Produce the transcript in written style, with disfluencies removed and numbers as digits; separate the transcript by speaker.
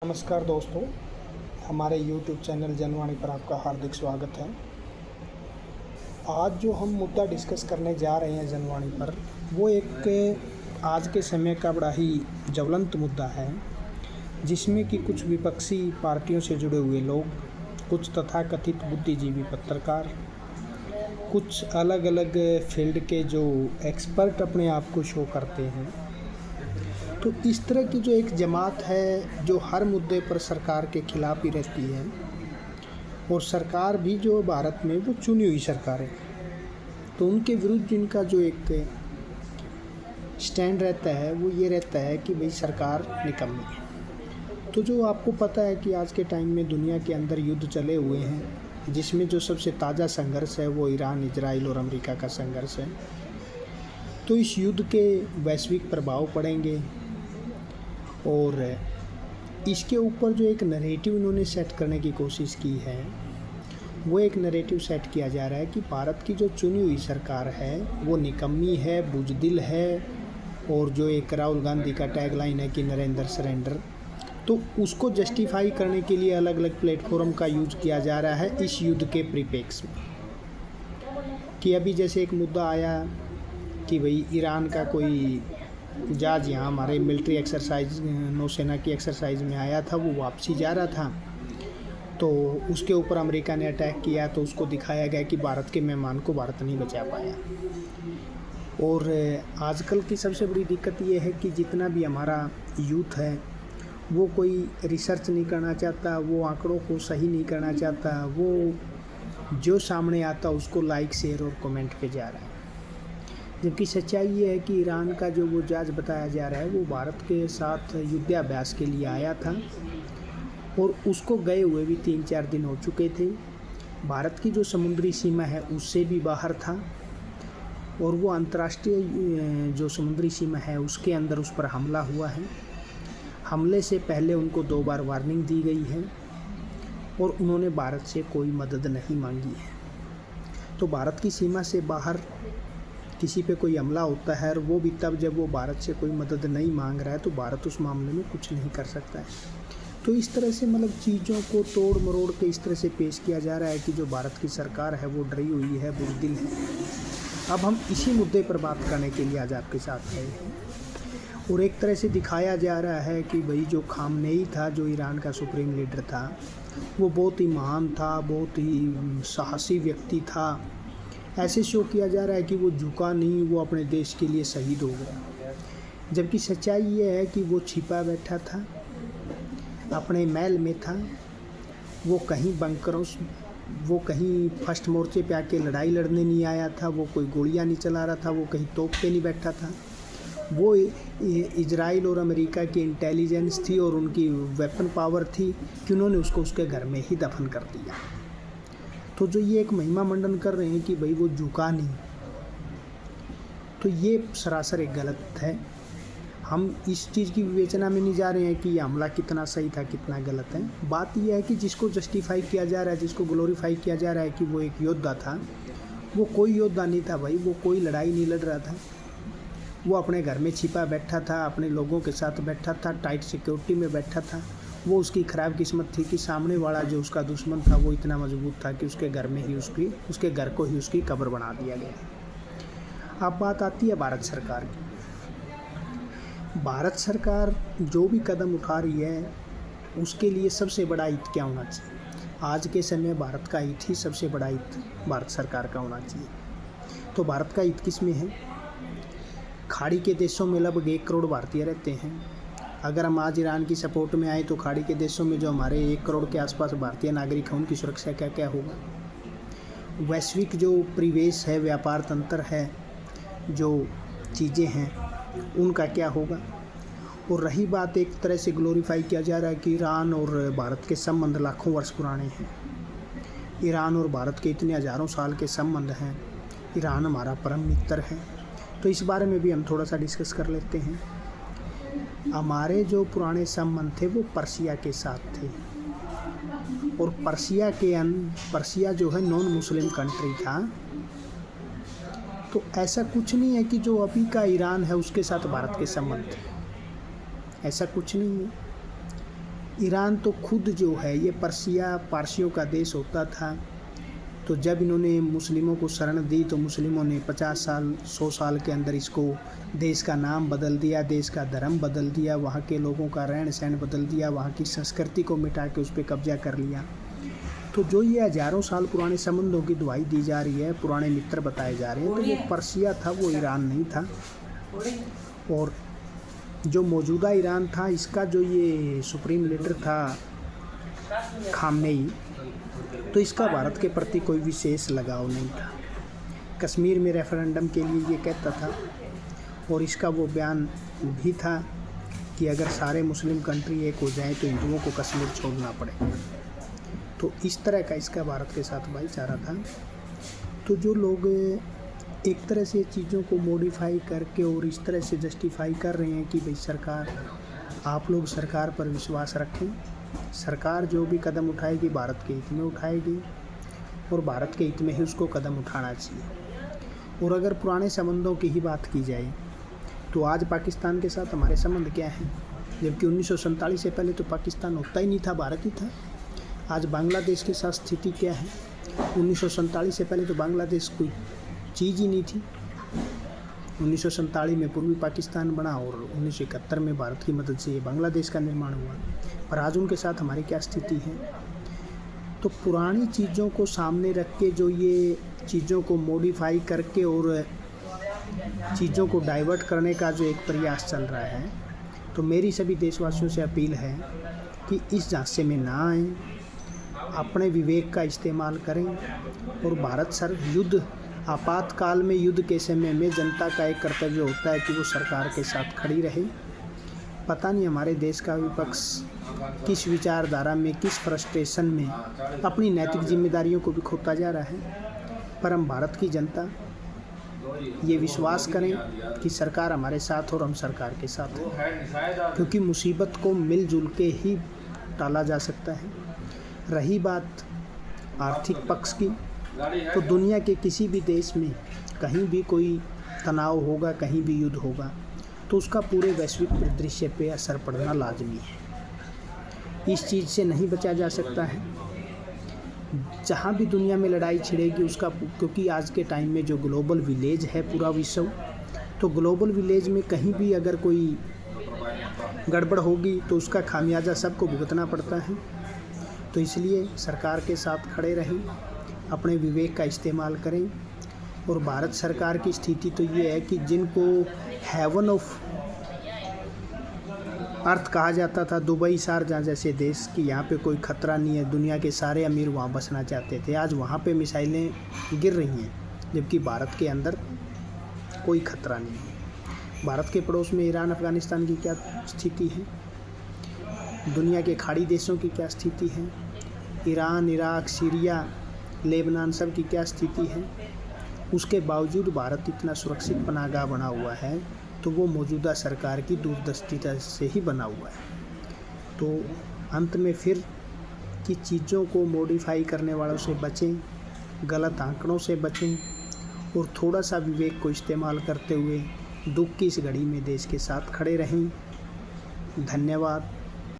Speaker 1: नमस्कार दोस्तों, हमारे YouTube चैनल जनवाणी पर आपका हार्दिक स्वागत है। आज जो हम मुद्दा डिस्कस करने जा रहे हैं जनवाणी पर, वो एक आज के समय का बड़ा ही ज्वलंत मुद्दा है, जिसमें कि कुछ विपक्षी पार्टियों से जुड़े हुए लोग, कुछ तथाकथित बुद्धिजीवी पत्रकार, कुछ अलग अलग फील्ड के जो एक्सपर्ट अपने आप को शो करते हैं, तो इस तरह की जो एक जमात है जो हर मुद्दे पर सरकार के खिलाफ ही रहती है, और सरकार भी जो भारत में वो चुनी हुई सरकार है, तो उनके विरुद्ध जिनका जो एक स्टैंड रहता है वो ये रहता है कि भाई सरकार निकम्मी है। तो जो आपको पता है कि आज के टाइम में दुनिया के अंदर युद्ध चले हुए हैं, जिसमें जो सबसे ताज़ा संघर्ष है वो ईरान, इजराइल और अमेरिका का संघर्ष है। तो इस युद्ध के वैश्विक प्रभाव पड़ेंगे, और इसके ऊपर जो एक नैरेटिव इन्होंने सेट करने की कोशिश की है, वो एक नैरेटिव सेट किया जा रहा है कि भारत की जो चुनी हुई सरकार है वो निकम्मी है, बुज़दिल है, और जो एक राहुल गांधी का टैगलाइन है कि नरेंद्र सरेंडर, तो उसको जस्टिफाई करने के लिए अलग अलग प्लेटफॉर्म का यूज किया जा रहा है इस युद्ध के परिप्रेक्ष्य में। कि अभी जैसे एक मुद्दा आया कि भाई ईरान का कोई जहाज यहाँ हमारे मिलिट्री एक्सरसाइज, नौसेना की एक्सरसाइज में आया था, वो वापसी जा रहा था, तो उसके ऊपर अमेरिका ने अटैक किया, तो उसको दिखाया गया कि भारत के मेहमान को भारत नहीं बचा पाया। और आजकल की सबसे बड़ी दिक्कत ये है कि जितना भी हमारा यूथ है वो कोई रिसर्च नहीं करना चाहता, वो आंकड़ों को सही नहीं करना चाहता, वो जो सामने आता उसको लाइक, शेयर और कमेंट पे जा रहा है। जबकि सच्चाई ये है कि ईरान का जो वो जहाज बताया जा रहा है वो भारत के साथ युद्धाभ्यास के लिए आया था, और उसको गए हुए भी 3-4 दिन हो चुके थे। भारत की जो समुद्री सीमा है उससे भी बाहर था, और वो अंतर्राष्ट्रीय जो समुद्री सीमा है उसके अंदर उस पर हमला हुआ है। हमले से पहले उनको 2 बार वार्निंग दी गई है, और उन्होंने भारत से कोई मदद नहीं मांगी है। तो भारत की सीमा से बाहर किसी पे कोई हमला होता है, और वो भी तब जब वो भारत से कोई मदद नहीं मांग रहा है, तो भारत उस मामले में कुछ नहीं कर सकता है। तो इस तरह से मतलब चीज़ों को तोड़ मरोड़ के इस तरह से पेश किया जा रहा है कि जो भारत की सरकार है वो डरी हुई है, बुज़दिल है। अब हम इसी मुद्दे पर बात करने के लिए आज आपके साथ आए हैं, और एक तरह से दिखाया जा रहा है कि भाई जो खामनेई था, जो ईरान का सुप्रीम लीडर था, वो बहुत ही महान था, बहुत ही साहसी व्यक्ति था। ऐसे शो किया जा रहा है कि वो झुका नहीं, वो अपने देश के लिए शहीद हो गया। जबकि सच्चाई ये है कि वो छिपा बैठा था, अपने महल में था, वो कहीं बंकरों, वो कहीं फर्स्ट मोर्चे पे आके लड़ाई लड़ने नहीं आया था, वो कोई गोलियां नहीं चला रहा था, वो कहीं तोप पे नहीं बैठा था। वो इजराइल और अमेरिका की इंटेलिजेंस थी और उनकी वेपन पावर थी कि उन्होंने उसको उसके घर में ही दफन कर दिया। तो जो ये एक महिमा मंडन कर रहे हैं कि भाई वो झुका नहीं, तो ये सरासर एक गलत है। हम इस चीज़ की विवेचना में नहीं जा रहे हैं कि ये हमला कितना सही था, कितना गलत है। बात यह है कि जिसको जस्टिफाई किया जा रहा है, जिसको ग्लोरीफाई किया जा रहा है कि वो एक योद्धा था, वो कोई योद्धा नहीं था भाई, वो कोई लड़ाई नहीं लड़ रहा था। वो अपने घर में छिपा बैठा था, अपने लोगों के साथ बैठा था, टाइट सिक्योरिटी में बैठा था। वो उसकी ख़राब किस्मत थी कि सामने वाला जो उसका दुश्मन था वो इतना मजबूत था कि उसके घर में ही उसके घर को ही उसकी कब्र बना दिया गया। अब बात आती है भारत सरकार की। भारत सरकार जो भी कदम उठा रही है उसके लिए सबसे बड़ा हित क्या होना चाहिए? आज के समय भारत का हित ही सबसे बड़ा हित भारत सरकार का होना चाहिए। तो भारत का हित किस में है? खाड़ी के देशों में लगभग 1 करोड़ भारतीय रहते हैं। अगर हम आज ईरान की सपोर्ट में आए तो खाड़ी के देशों में जो हमारे 1 करोड़ के आसपास भारतीय नागरिक हैं उनकी सुरक्षा क्या क्या होगा? वैश्विक जो परिवेश है, व्यापार तंत्र है, जो चीज़ें हैं उनका क्या होगा? और रही बात, एक तरह से ग्लोरीफाई किया जा रहा है कि ईरान और भारत के संबंध लाखों वर्ष पुराने हैं। ईरान और भारत के इतने हज़ारों साल के संबंध हैं। ईरान हमारा परम मित्र है। तो इस बारे में भी हम थोड़ा सा डिस्कस कर लेते हैं। हमारे जो पुराने संबंध थे वो पर्शिया के साथ थे, और पर्शिया जो है नॉन मुस्लिम कंट्री था। तो ऐसा कुछ नहीं है कि जो अभी का ईरान है उसके साथ भारत के संबंध थे, ऐसा कुछ नहीं है। ईरान तो खुद जो है ये पारसियों का देश होता था। तो जब इन्होंने मुस्लिमों को शरण दी तो मुस्लिमों ने 50 साल 100 साल के अंदर इसको देश का नाम बदल दिया, देश का धर्म बदल दिया, वहाँ के लोगों का रहन सहन बदल दिया, वहाँ की संस्कृति को मिटा के उस पर कब्जा कर लिया। तो जो ये हज़ारों साल पुराने संबंधों की दुहाई दी जा रही है, पुराने मित्र बताए जा रहे हैं, तो वो पर्सिया था, वो ईरान नहीं था। और जो मौजूदा ईरान था, इसका जो ये सुप्रीम लीडर था खामेनी, तो इसका भारत के प्रति कोई विशेष लगाव नहीं था। कश्मीर में रेफरेंडम के लिए ये कहता था, और इसका वो बयान भी था कि अगर सारे मुस्लिम कंट्री एक हो जाएं तो हिंदुओं को कश्मीर छोड़ना पड़ेगा। तो इस तरह का इसका भारत के साथ भाईचारा था। तो जो लोग एक तरह से चीज़ों को मॉडिफाई करके और इस तरह से जस्टिफाई कर रहे हैं कि भाई सरकार, आप लोग सरकार पर विश्वास रखें, सरकार जो भी कदम उठाएगी भारत के हित में उठाएगी और भारत के हित में ही उसको कदम उठाना चाहिए। और अगर पुराने संबंधों की ही बात की जाए तो आज पाकिस्तान के साथ हमारे संबंध क्या हैं, जबकि 1947 से पहले तो पाकिस्तान होता ही नहीं था, भारत ही था। आज बांग्लादेश के साथ स्थिति क्या है, 1947 से पहले तो बांग्लादेश कोई चीज़ ही नहीं थी। 1947 में पूर्वी पाकिस्तान बना और 1971 में भारत की मदद से ये बांग्लादेश का निर्माण हुआ। पर आज उनके साथ हमारी क्या स्थिति है। तो पुरानी चीज़ों को सामने रख के जो ये चीज़ों को मॉडिफाई करके और चीज़ों को डाइवर्ट करने का जो एक प्रयास चल रहा है, तो मेरी सभी देशवासियों से अपील है कि इस झांसे में ना आएँ, अपने विवेक का इस्तेमाल करें। और भारत सर युद्ध, आपातकाल में युद्ध के समय में जनता का एक कर्तव्य होता है कि वो सरकार के साथ खड़ी रहे। पता नहीं हमारे देश का विपक्ष किस विचारधारा में, किस फ्रस्ट्रेशन में अपनी नैतिक जिम्मेदारियों को भी खोता जा रहा है। पर हम भारत की जनता ये विश्वास करें कि सरकार हमारे साथ और हम सरकार के साथ हैं, क्योंकि मुसीबत को मिलजुल के ही टाला जा सकता है। रही बात आर्थिक पक्ष की, तो दुनिया के किसी भी देश में कहीं भी कोई तनाव होगा, कहीं भी युद्ध होगा, तो उसका पूरे वैश्विक परिदृश्य पे असर पड़ना लाजमी है। इस चीज़ से नहीं बचा जा सकता है। जहाँ भी दुनिया में लड़ाई छिड़ेगी उसका, क्योंकि आज के टाइम में जो ग्लोबल विलेज है पूरा विश्व, तो ग्लोबल विलेज में कहीं भी अगर कोई गड़बड़ होगी तो उसका खामियाजा सबको भुगतना पड़ता है। तो इसलिए सरकार के साथ खड़े रहें, अपने विवेक का इस्तेमाल करें। और भारत सरकार की स्थिति तो ये है कि जिनको हेवन ऑफ अर्थ कहा जाता था, दुबई, शारजाह जैसे देश की, यहाँ पे कोई ख़तरा नहीं है, दुनिया के सारे अमीर वहाँ बसना चाहते थे, आज वहाँ पे मिसाइलें गिर रही हैं, जबकि भारत के अंदर कोई ख़तरा नहीं है। भारत के पड़ोस में ईरान, अफ़गानिस्तान की क्या स्थिति है, दुनिया के खाड़ी देशों की क्या स्थिति है, ईरान, इराक, सीरिया, लेबनान सब की क्या स्थिति है। उसके बावजूद भारत इतना सुरक्षित पनाहगाह बना हुआ है, तो वो मौजूदा सरकार की दूरदर्शिता से ही बना हुआ है। तो अंत में फिर कि चीज़ों को मॉडिफाई करने वालों से बचें, गलत आंकड़ों से बचें और थोड़ा सा विवेक को इस्तेमाल करते हुए दुख की इस घड़ी में देश के साथ खड़े रहें। धन्यवाद।